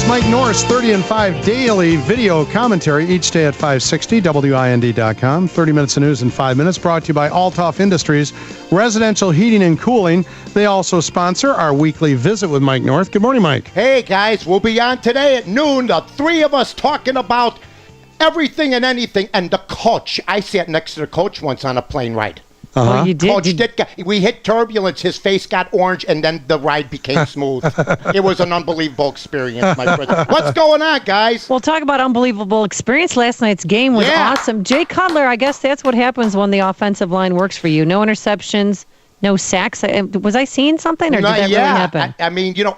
Mike Norris, 30 and 5 daily video commentary each day at 560, WIND.com. 30 minutes of news in 5 minutes, brought to you by Altoff Industries, residential heating and cooling. They also sponsor our weekly visit with Mike North. Good morning, Mike. Hey, guys, we'll be on today at noon, the three of us talking about everything and anything, and the coach. I sat next to the coach once on a plane ride. Uh-huh. Oh, you did? We hit turbulence. His face got orange, and then the ride became smooth. It was an unbelievable experience, my brother. What's going on, guys? Well, talk about unbelievable experience. Last night's game was awesome. Jay Cutler, I guess that's what happens when the offensive line works for you. No interceptions, no sacks. Was I seeing something, or did that really happen? I mean, you know,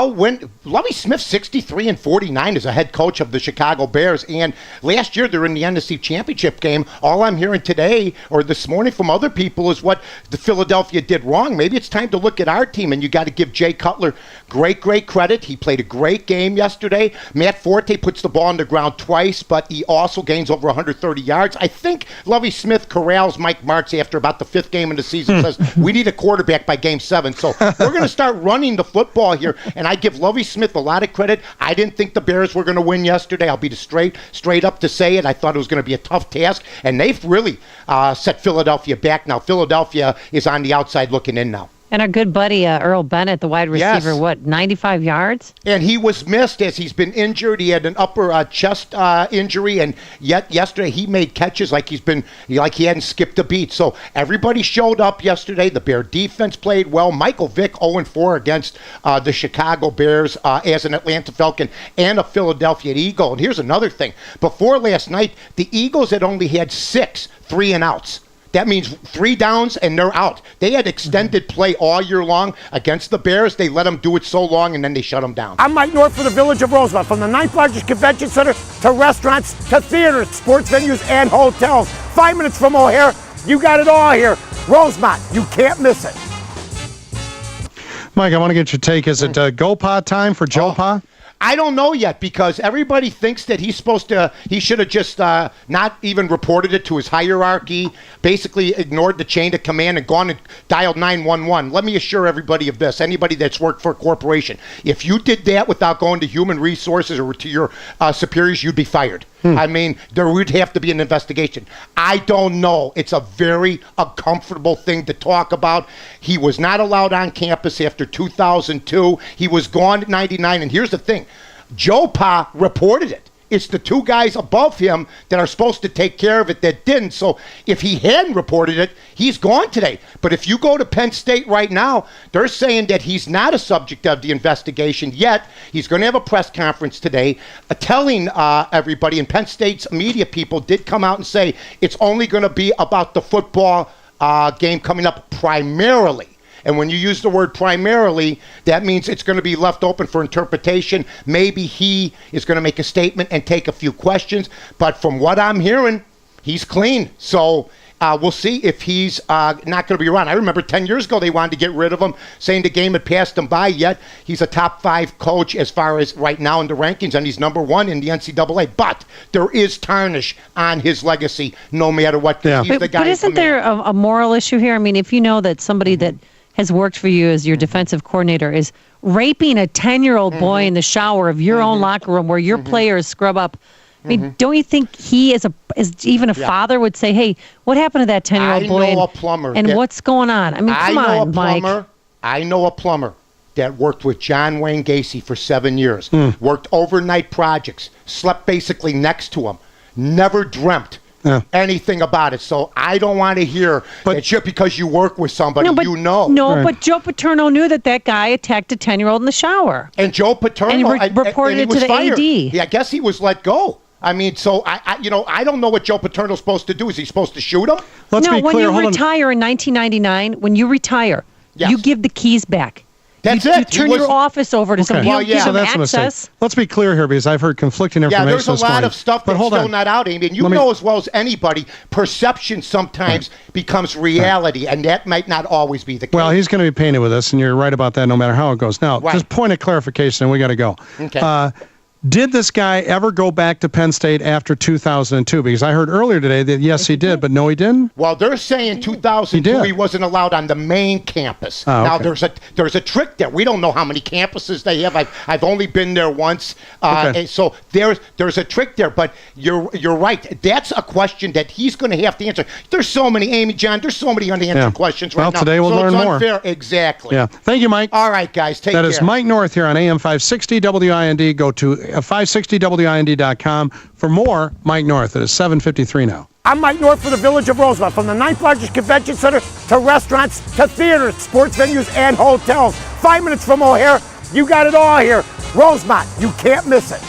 when Lovie Smith, 63 and 49, is a head coach of the Chicago Bears, and last year they're in the NFC Championship game. All I'm hearing today or this morning from other people is what the Philadelphia did wrong. Maybe it's time to look at our team, and you got to give Jay Cutler great credit. He played a great game yesterday. Matt Forte puts the ball on the ground twice, but he also gains over 130 yards. I think Lovie Smith corrals Mike Martz after about the fifth game of the season, says, we need a quarterback by game 7. So we're going to start running the football here, and I give Lovie Smith a lot of credit. I didn't think the Bears were going to win yesterday. I'll be straight up to say it. I thought it was going to be a tough task, and they've really set Philadelphia back. Now Philadelphia is on the outside looking in now. And our good buddy Earl Bennett, the wide receiver, Yes. 95 yards? And he was missed as he's been injured. He had an upper chest injury, and yet yesterday he made catches like he hadn't skipped a beat. So everybody showed up yesterday. The Bear defense played well. Michael Vick 0-4 against the Chicago Bears as an Atlanta Falcon and a Philadelphia Eagle. And here's another thing. Before last night, the Eagles had only had 6 3-and-outs. That means 3 downs and they're out. They had extended play all year long against the Bears. They let them do it so long, and then they shut them down. I'm Mike North for the Village of Rosemont. From the 9th largest convention center to restaurants to theaters, sports venues, and hotels. 5 minutes from O'Hare, you got it all here. Rosemont, you can't miss it. Mike, I want to get your take. Is it Go Pa time for Joe Pa? I don't know yet, because everybody thinks that he should have just not even reported it to his hierarchy, basically ignored the chain of command and gone and dialed 911. Let me assure everybody of this, anybody that's worked for a corporation. If you did that without going to human resources or to your superiors, you'd be fired. I mean, there would have to be an investigation. I don't know. It's a very uncomfortable thing to talk about. He was not allowed on campus after 2002. He was gone at 99. And here's the thing. Joe Pa reported it. It's the 2 guys above him that are supposed to take care of it that didn't. So if he hadn't reported it, he's gone today. But if you go to Penn State right now, they're saying that he's not a subject of the investigation yet. He's going to have a press conference today telling everybody, and Penn State's media people did come out and say it's only going to be about the football game coming up primarily. And when you use the word primarily, that means it's going to be left open for interpretation. Maybe he is going to make a statement and take a few questions. But from what I'm hearing, he's clean. So we'll see if he's not going to be around. I remember 10 years ago they wanted to get rid of him, saying the game had passed him by, yet he's a top 5 coach as far as right now in the rankings, and he's number 1 in the NCAA. But there is tarnish on his legacy no matter what. Yeah. He's the guy but isn't there a moral issue here? I mean, if you know that somebody that has worked for you as your defensive coordinator is raping a 10-year-old boy in the shower of your own locker room where your players scrub up. I mean, don't you think he, as even a father, would say, hey, what happened to that 10-year-old boy? I know a plumber. And what's going on? I mean, come on, Mike. I know a plumber that worked with John Wayne Gacy for 7 years, worked overnight projects, slept basically next to him, never dreamt anything about it. So I don't want to hear that just because you work with somebody, you know. No, but Joe Paterno knew that guy attacked a 10-year-old in the shower. And Joe Paterno and reported it to the fired. AD. Yeah, I guess he was let go. I mean, so I don't know what Joe Paterno's supposed to do. Is he supposed to shoot him? Let's be clear. When you retire in 1999, when you retire, you give the keys back. That's You turn your office over to somebody. You give them access. Let's be clear here, because I've heard conflicting information. Yeah, there's a lot of stuff that's still not out, Amy. And you know as well as anybody, perception sometimes becomes reality, and that might not always be the case. Well, he's going to be painted with this, and you're right about that no matter how it goes. Now, just point of clarification, and we got to go. Okay. Did this guy ever go back to Penn State after 2002? Because I heard earlier today that yes, he did, but no, he didn't. Well, they're saying 2002 he wasn't allowed on the main campus. Oh, now okay. there's a trick there. We don't know how many campuses they have. I've only been there once, Okay. and so there's a trick there. But you're right. That's a question that he's going to have to answer. There's so many, Amy John. There's so many unanswered questions right now. Well, today we'll so learn it's more. Unfair. Exactly. Yeah. Thank you, Mike. All right, guys. Take care. That is Mike North here on AM 560 WIND. Go to 560WIND.com for more Mike North. It is 7:53 now. I'm Mike North for the Village of Rosemont. From the 9th largest convention center to restaurants to theaters, sports venues, and hotels. 5 minutes from O'Hare, you got it all here. Rosemont, you can't miss it.